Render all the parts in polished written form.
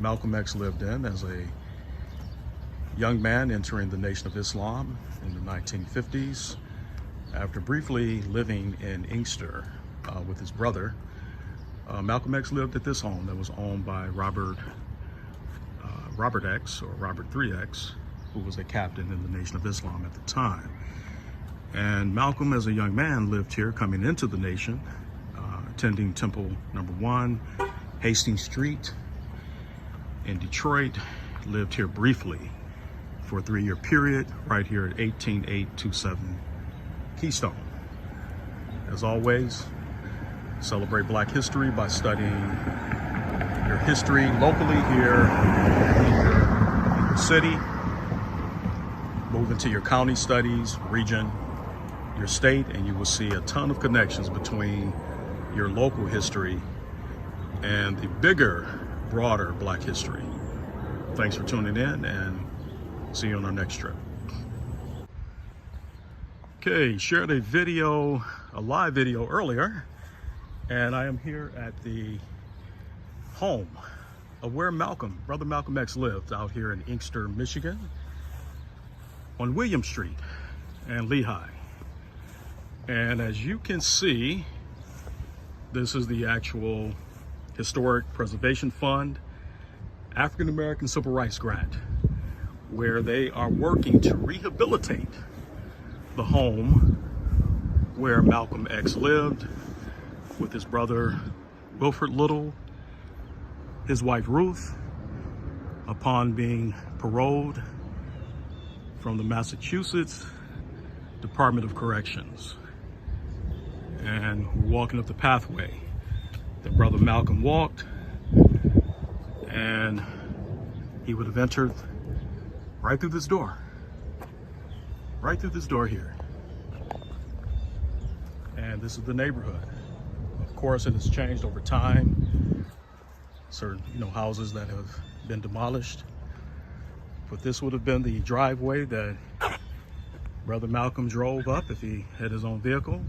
Malcolm X lived in as a young man entering the Nation of Islam in the 1950s. After briefly living in Inkster with his brother, Malcolm X lived at this home that was owned by Robert X, or Robert 3X, who was a captain in the Nation of Islam at the time. And Malcolm, as a young man, lived here coming into the nation, attending Temple Number 1, Hastings Street in Detroit. Lived here briefly for a 3-year period, right here at 18827 Keystone. As always, celebrate Black history by studying your history locally here in your city. Move into your county studies, region, your state, and you will see a ton of connections between your local history and the bigger, broader Black history. Thanks for tuning in, and see you on our next trip. Okay, shared a live video earlier, and I am here at the home of where Brother Malcolm X lived, out here in Inkster, Michigan, on William Street and Lehigh. And as you can see, this is the actual Historic Preservation Fund African American Civil Rights Grant, where they are working to rehabilitate the home where Malcolm X lived with his brother Wilford Little, his wife Ruth, upon being paroled from the Massachusetts Department of Corrections. And we're walking up the pathway that Brother Malcolm walked, and he would have entered right through this door here. And this is the neighborhood. Of course, it has changed over time. Certain, houses that have been demolished. But this would have been the driveway that Brother Malcolm drove up if he had his own vehicle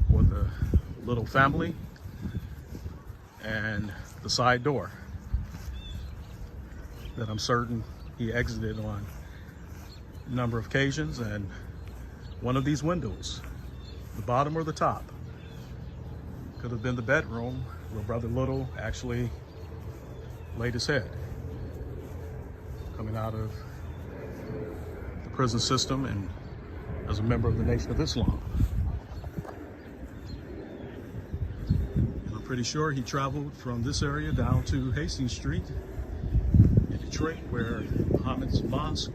with a little family, and the side door that I'm certain he exited on a number of occasions. And one of these windows, the bottom or the top, could have been the bedroom where Brother Little actually laid his head, coming out of the prison system and as a member of the Nation of Islam. And I'm pretty sure he traveled from this area down to Hastings Street in Detroit, where Muhammad's Mosque,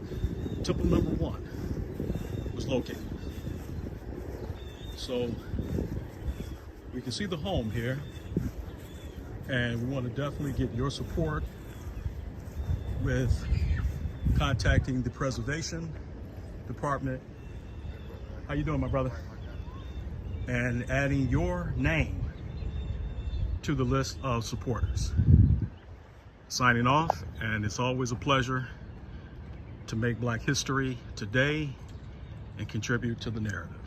Temple Number 1, was located. So we can see the home here, and we want to definitely get your support with contacting the Preservation Department. How you doing, my brother? And adding your name to the list of supporters. Signing off, and it's always a pleasure to make Black history today and contribute to the narrative.